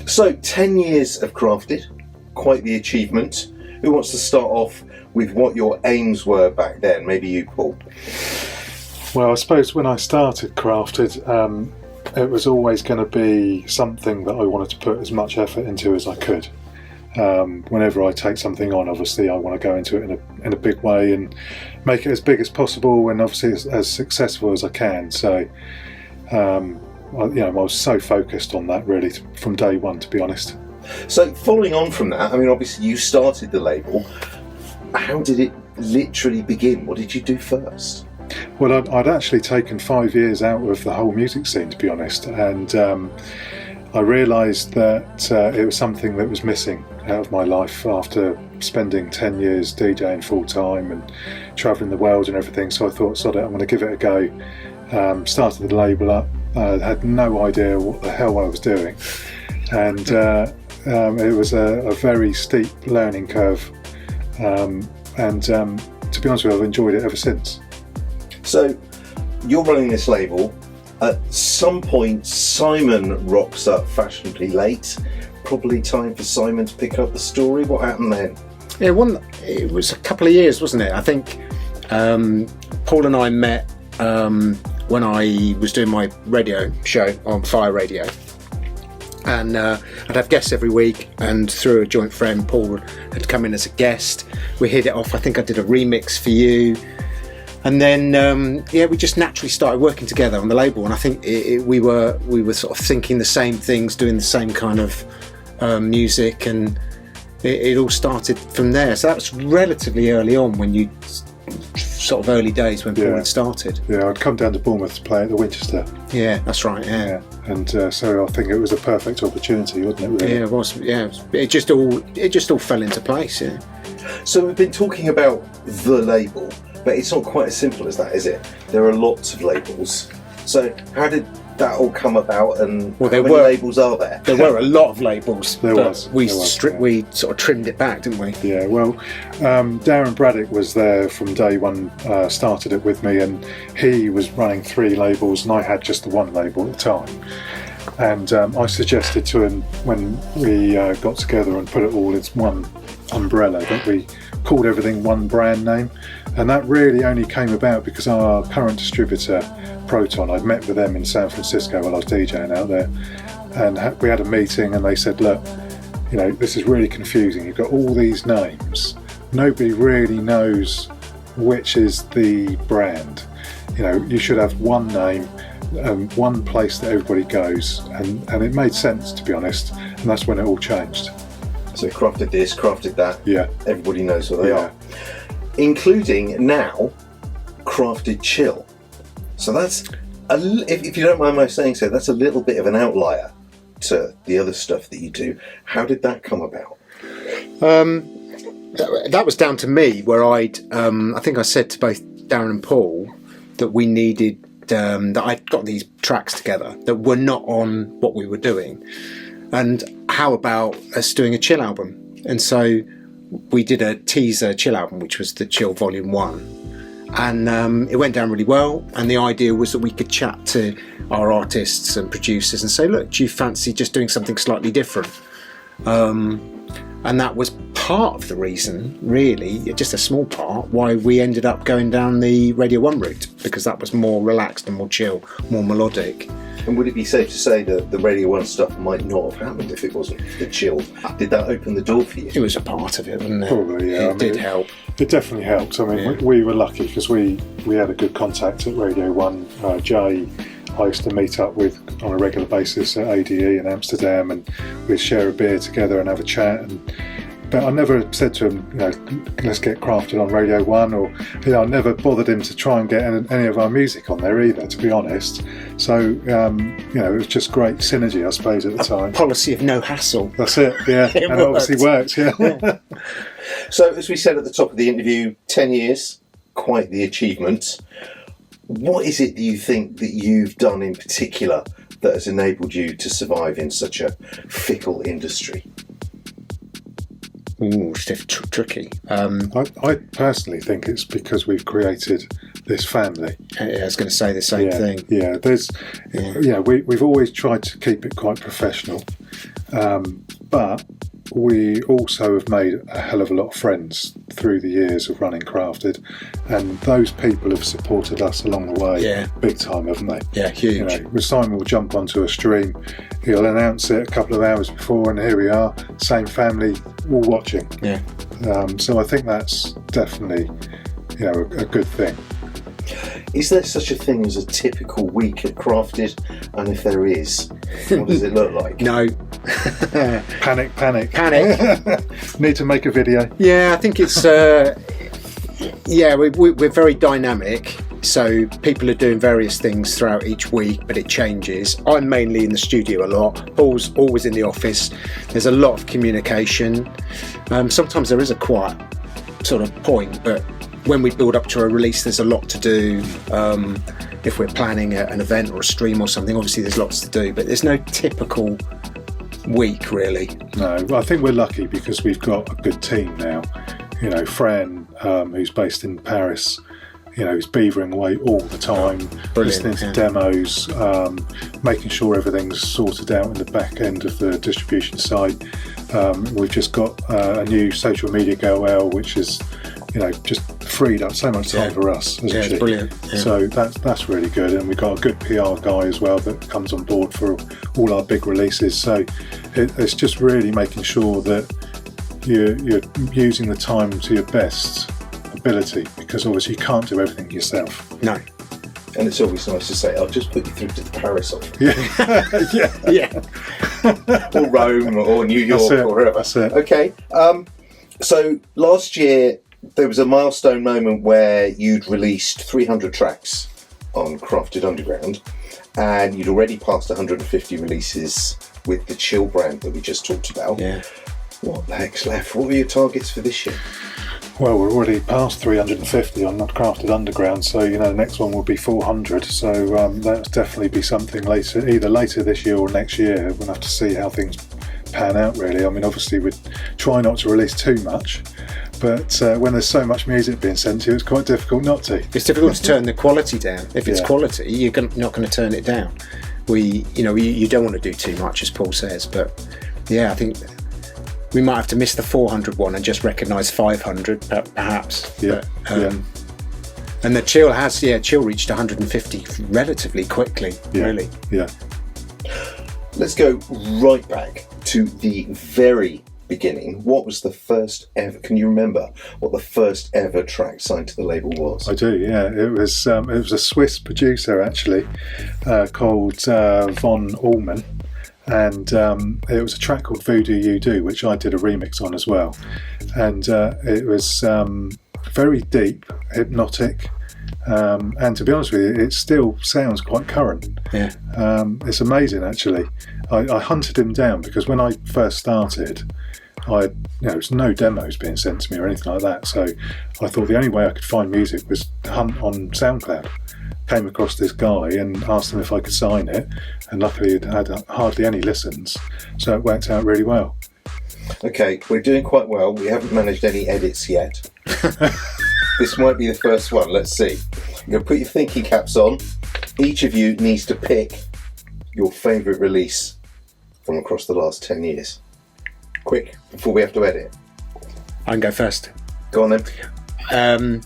So 10 years of Krafted, quite the achievement. Who wants to start off with what your aims were back then? Maybe you, Paul. Well, I suppose when I started Krafted, it was always going to be something that I wanted to put as much effort into as I could. Whenever I take something on, obviously I want to go into it in a big way and make it as big as possible, and obviously as successful as I can. So, I was so focused on that really from day one, to be honest. So, following on from that, I mean, obviously you started the label. How did it literally begin? What did you do first? Well, I'd actually taken 5 years out of the whole music scene, to be honest, and I realised that it was something that was missing out of my life after spending 10 years DJing full time and travelling the world and everything. So I thought, sod it, I'm going to give it a go. Started the label up. Had no idea what the hell I was doing, and it was a very steep learning curve. And to be honest with you, I've enjoyed it ever since. So you're running this label. At some point, Simon rocks up fashionably late. Probably time for Simon to pick up the story. What happened then? Yeah, it was a couple of years, wasn't it? I think Paul and I met when I was doing my radio show on Fire Radio. And I'd have guests every week, and through a joint friend, Paul had come in as a guest. We hit it off. I think I did a remix for you. And then, we just naturally started working together on the label, and I think we were sort of thinking the same things, doing the same kind of music, and it all started from there. So that was relatively early on, sort of early days when Paul had started. Yeah, I'd come down to Bournemouth to play at the Winchester. Yeah, that's right. Yeah. And so I think it was a perfect opportunity, wasn't it? Really? Yeah, it was. Yeah, it just all fell into place. Yeah. So we've been talking about the label. But it's not quite as simple as that, is it? There are lots of labels. So how did that all come about, and how many labels are there? There were a lot of labels. We sort of trimmed it back, didn't we? Yeah, well, Darren Braddock was there from day one, started it with me, and he was running 3 labels, and I had just the 1 label at the time. And I suggested to him when we got together and put it all in one umbrella that we called everything one brand name, and that really only came about because our current distributor Proton, I'd met with them in San Francisco while I was DJing out there, and we had a meeting, and they said, look, this is really confusing, you've got all these names, nobody really knows which is the brand, you should have one name, one place that everybody goes, and it made sense, to be honest, and that's when it all changed. So Krafted this, Krafted that. Yeah. Everybody knows what they are. Including now, Krafted Chill. So that's, if you don't mind my saying so, that's a little bit of an outlier to the other stuff that you do. How did that come about? That was down to me, where I think I said to both Darren and Paul that we needed, that I'd got these tracks together that were not on what we were doing. And how about us doing a chill album? And so we did a teaser chill album, which was the Chill Volume 1. And it went down really well. And the idea was that we could chat to our artists and producers and say, look, do you fancy just doing something slightly different? And that was part of the reason, really, just a small part, why we ended up going down the Radio 1 route, because that was more relaxed and more chill, more melodic. And would it be safe to say that the Radio 1 stuff might not have happened if it wasn't the chill? Did that open the door for you? It was a part of it, wasn't it? Probably, yeah. It did help. It definitely helped. I mean, we were lucky because we had a good contact at Radio 1. Jay, I used to meet up with on a regular basis at ADE in Amsterdam, and we'd share a beer together and have a chat. But I never said to him, let's get Krafted on Radio 1, or I never bothered him to try and get any of our music on there either, to be honest. So it was just great synergy, I suppose, at the time. Policy of no hassle. That's it, yeah. It and worked. It obviously worked, yeah. So, as we said at the top of the interview, 10 years, quite the achievement. What is it that you think that you've done in particular that has enabled you to survive in such a fickle industry? Ooh, tricky. I personally think it's because we've created this family. I was going to say the same thing. Yeah, we've always tried to keep it quite professional. But we also have made a hell of a lot of friends through the years of running Krafted, and those people have supported us along the way big time, haven't they? Yeah, huge. You know, Simon will jump onto a stream, he'll announce it a couple of hours before, and here we are, same family, all watching. Yeah. So I think that's definitely, you know, a good thing. Is there such a thing as a typical week at Krafted? And if there is, what does it look like? No. Panic. Need to make a video. Yeah, I think it's we're very dynamic, so people are doing various things throughout each week, but it changes. I'm mainly in the studio a lot. Paul's always in the office. There's a lot of communication. Sometimes there is a quiet sort of point, but when we build up to a release, there's a lot to do. If we're planning an event or a stream or something, obviously there's lots to do, but there's no typical week really. No, I think we're lucky because we've got a good team now. You know, Fran, who's based in Paris, you know, he's beavering away all the time, listening to demos, making sure everything's sorted out in the back end of the distribution side. We've just got a new social media girl, Elle, which is, you know, just freed up so much time for us, hasn't she? It's brilliant. Yeah. So that's really good, and we've got a good PR guy as well that comes on board for all our big releases. So it's just really making sure that you're using the time to your best ability, because obviously you can't do everything yourself. No. And it's always nice to say, I'll just put you through to the Paris office. Yeah. Or Rome or New York or wherever. That's it. Okay. So last year there was a milestone moment where you'd released 300 tracks on Krafted Underground, and you'd already passed 150 releases with the Chill brand that we just talked about. Yeah. What the heck's left? What were your targets for this year? Well, we're already past 350 on Krafted Underground, so you know the next one will be 400. So that'll definitely be something later, either later this year or next year. We'll have to see how things pan out. Really, I mean, obviously we'd try not to release too much, but when there's so much music being sent to you, it's quite difficult not to. It's difficult to turn the quality down. If it's quality, you're not going to turn it down. You don't want to do too much, as Paul says, but yeah, I think we might have to miss the 400 one and just recognise 500, perhaps. Yeah. And the Chill Chill reached 150 relatively quickly, really. Yeah. Let's go right back to the very beginning. What was the first ever? Can you remember what the first ever track signed to the label was? I do. Yeah, it was a Swiss producer actually called Von Allman. And it was a track called Voodoo You Do, which I did a remix on as well. And it was very deep, hypnotic, and to be honest with you, it still sounds quite current. Yeah. It's amazing actually. I hunted him down because when I first started, there was no demos being sent to me or anything like that. So I thought the only way I could find music was to hunt on SoundCloud. Came across this guy and asked him if I could sign it, and luckily it had hardly any listens, so it worked out really well. Okay, we're doing quite well. We haven't managed any edits yet. This might be the first one. Let's see. You're going to put your thinking caps on. Each of you needs to pick your favourite release from across the last 10 years. Quick, before we have to edit. I can go first. Go on then.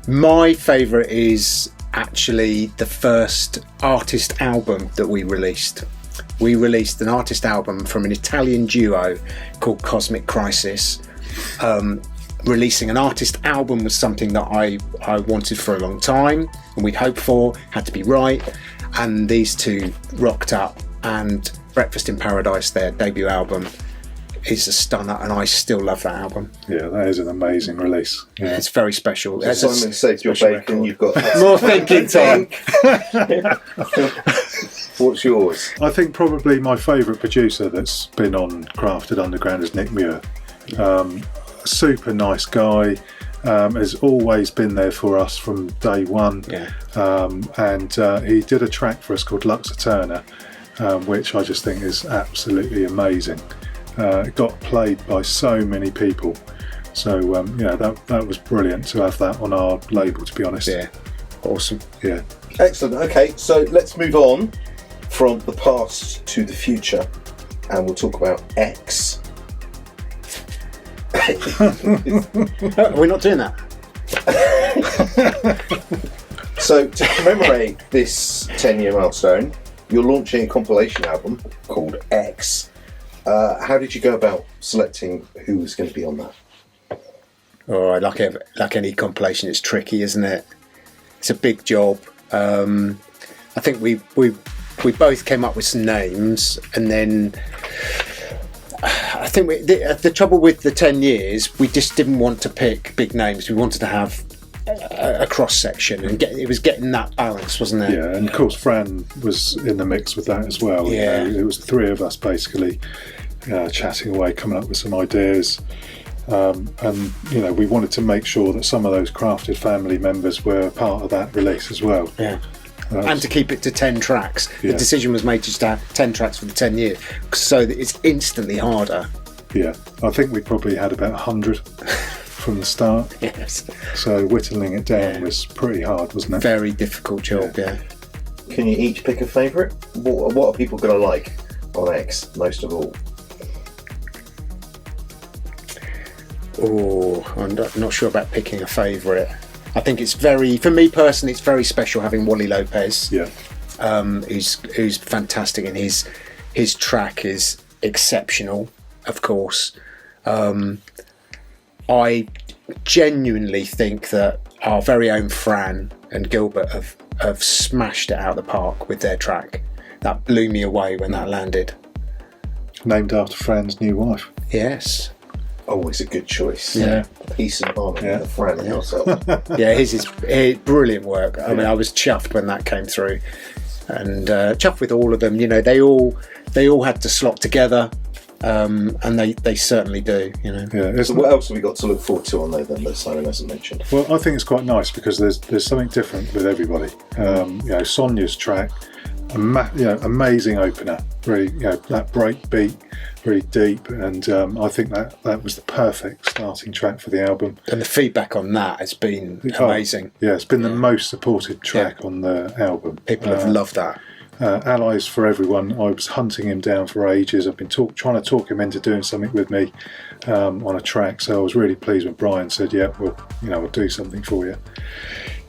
My favourite is actually the first artist album that we released. We released an artist album from an Italian duo called Cosmic Crisis. Releasing an artist album was something that I wanted for a long time, and we'd hoped for, had to be right, and these two rocked up, and Breakfast in Paradise, their debut album, is a stunner, and I still love that album. Yeah, that is an amazing release. Yeah. It's very special. So Simon saved your bacon, you've got more thinking time. What's yours? I think probably my favourite producer that's been on Krafted Underground is Nick Muir. Super nice guy, has always been there for us from day one. Yeah. And he did a track for us called Lux Eterna, which I just think is absolutely amazing. It got played by so many people, so that was brilliant to have that on our label, to be honest. Yeah, awesome. Yeah, excellent. Okay, so let's move on from the past to the future. and we'll talk about X. We're not doing that. So, to commemorate this 10-year milestone, you're launching a compilation album called X. How did you go about selecting who was going to be on that? Oh, like any compilation, it's tricky, isn't it? It's a big job. I think we both came up with some names, and then I think the trouble with the 10 years, we just didn't want to pick big names. We wanted to have a cross section, and it was getting that balance, wasn't it? Yeah, and of course Fran was in the mix with that as well. Yeah, it was the three of us basically chatting away, coming up with some ideas, and we wanted to make sure that some of those Krafted family members were part of that release as well. Yeah. And to keep it to 10 tracks. Yeah. The decision was made just to have 10 tracks for the 10 years, so that it's instantly harder. Yeah, I think we probably had about 100 from the start. Yes. So whittling it down was pretty hard, wasn't it? Very difficult job, yeah. Can you each pick a favourite? What are people going to like on X most of all? Oh, I'm not sure about picking a favourite. I think for me personally, it's very special having Wally Lopez. Yeah. Who's fantastic, and his track is exceptional, of course. I genuinely think that our very own Fran and Gilbert have smashed it out of the park with their track. That blew me away when that landed. Named after Fran's new wife. Yes. Always a good choice. Yeah. Peace and harmony in the Fran household. Yeah, his is brilliant work. I mean, I was chuffed when that came through, and chuffed with all of them. They all had to slot together, and they certainly do. Yeah. So what else have we got to look forward to on there then that Simon hasn't mentioned? Well, I think it's quite nice because there's something different with everybody. Sonia's track, amazing opener. Really, that break beat, really deep, and I think that was the perfect starting track for the album. And the feedback on that has been amazing. Yeah, it's been the most supported track on the album. People have loved that. Allies for Everyone, I was hunting him down for ages. I've been trying to talk him into doing something with me on a track, so I was really pleased when Brian said, yeah, we'll do something for you.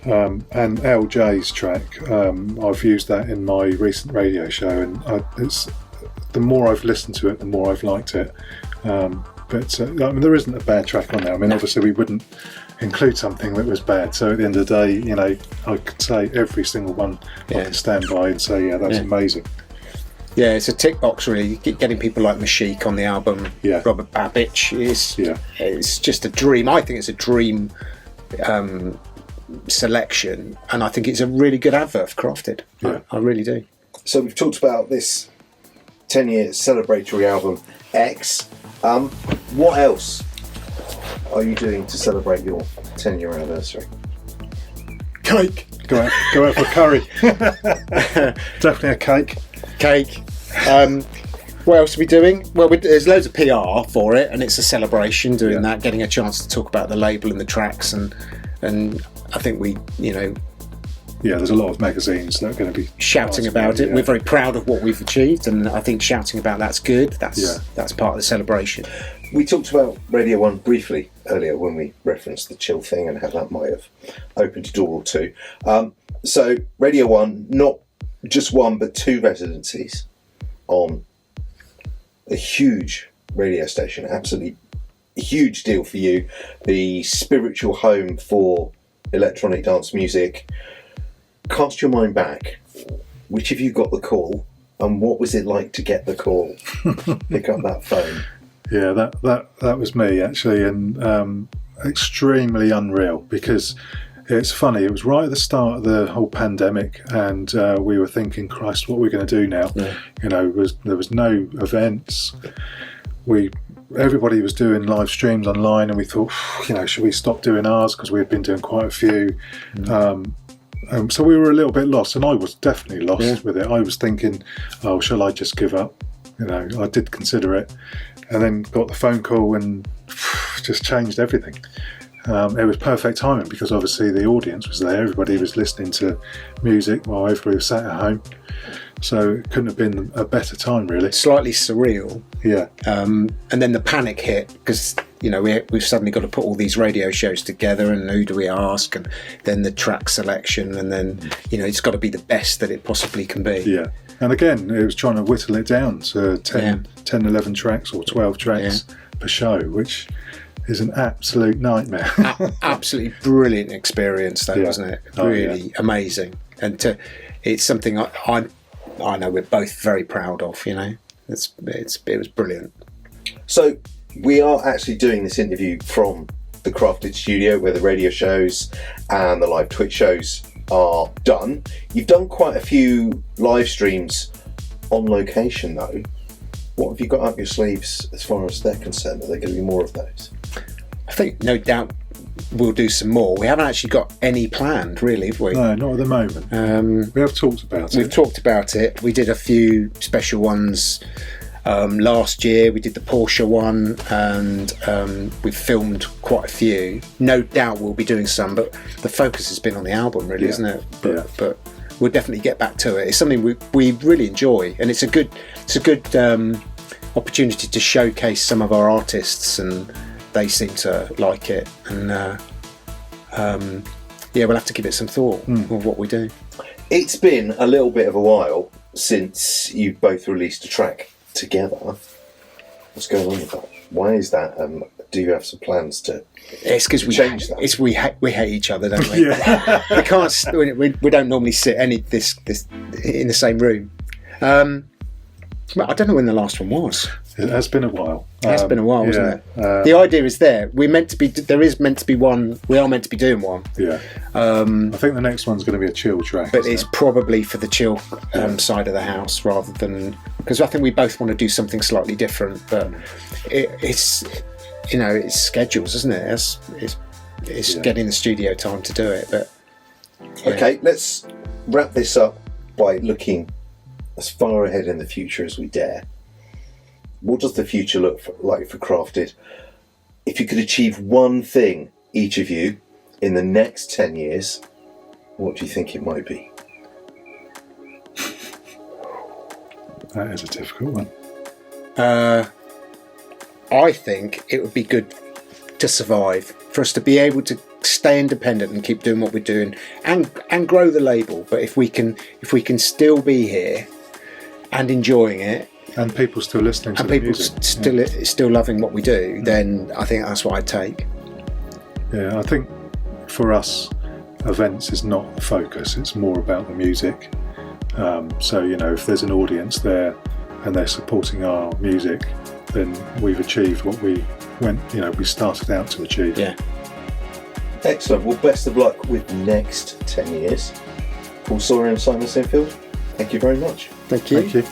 And LJ's track, I've used that in my recent radio show, and it's the more I've listened to it, the more I've liked it. But there isn't a bad track on there. I mean, obviously we wouldn't include something that was bad. So at the end of the day, I could say every single one I can stand by and say, yeah, that's amazing. Yeah, it's a tick box really. Getting people like Moshic on the album, Robert Babicz it's just a dream. I think it's a dream selection, and I think it's a really good advert for Krafted. Yeah. I really do. So we've talked about this 10-year celebratory album X. What else are you doing to celebrate your 10-year anniversary? Cake. Go out for curry. Definitely a cake. Cake. What else are we doing? Well, there's loads of PR for it, and it's a celebration doing that, getting a chance to talk about the label and the tracks, and I think there's a lot of magazines that are going to be shouting about it. We're very proud of what we've achieved, and I think shouting about that's good. That's part of the celebration. We talked about Radio 1 briefly earlier when we referenced the Chill thing and how that might have opened a door or two. So Radio 1, not just one but two residencies on a huge radio station, absolutely huge deal for you, the spiritual home for electronic dance music. Cast your mind back. Which of you got the call, and what was it like to get the call? Pick up that phone. Yeah, that was me actually, and extremely unreal because it's funny. It was right at the start of the whole pandemic, and we were thinking, Christ, what are we going to do now? Yeah. There was no events. Everybody was doing live streams online, and we thought, should we stop doing ours because we had been doing quite a few. So we were a little bit lost, and I was definitely lost with it. I was thinking, oh, shall I just give up? I did consider it, and then got the phone call and just changed everything. It was perfect timing because obviously the audience was there. Everybody was listening to music while everybody was sat at home. So it couldn't have been a better time, really. Slightly surreal. Yeah. And then the panic hit because, we've suddenly got to put all these radio shows together, and who do we ask? And then the track selection, and then, it's got to be the best that it possibly can be. Yeah. And again, it was trying to whittle it down to 10, 11 tracks or 12 tracks per show, which is an absolute nightmare. Absolutely brilliant experience, though, wasn't it? Really amazing. And it's something I know we're both very proud of. It was brilliant. So we are actually doing this interview from the Krafted studio, where the radio shows and the live Twitch shows are done. You've done quite a few live streams on location, though. What have you got up your sleeves as far as they're concerned? Are there going to be more of those? I think no doubt we'll do some more. We haven't actually got any planned, really, have we? No, not at the moment. We have talked about it. We've talked about it. We did a few special ones last year. We did the Porsche one, and we've filmed quite a few. No doubt we'll be doing some, but the focus has been on the album, really, isn't it? But we'll definitely get back to it. It's something we really enjoy, and it's a good opportunity to showcase some of our artists, and they seem to like it. And we'll have to give it some thought of what we do. It's been a little bit of a while since you both released a track together. What's going on with that? Why is that? Do you have some plans to? It's because change that? We hate each other, don't we? We can't. We don't normally sit this in the same room. I don't know when the last one was. It has been a while. It has been a while, hasn't it? The idea is there. There is meant to be one. We are meant to be doing one. Yeah. I think the next one's going to be a chill track. But it's probably for the chill side of the house rather than, because I think we both want to do something slightly different. But it's schedules, isn't it? It's getting the studio time to do it. But okay, let's wrap this up by looking as far ahead in the future as we dare. What does the future look like for Krafted? If you could achieve one thing, each of you, in the next 10 years, what do you think it might be? That is a difficult one. I think it would be good to survive, for us to be able to stay independent and keep doing what we're doing, and grow the label. But if we can still be here and enjoying it, and people still listening to and the people music, still loving what we do, then I think that's what I'd take. Yeah, I think for us, events is not the focus. It's more about the music. So if there's an audience there and they're supporting our music, then we've achieved what we started out to achieve. Yeah. Excellent. Well, best of luck with the next 10 years. Paul Sawyer and Simon Sinfield, thank you very much. Thank you. Thank you.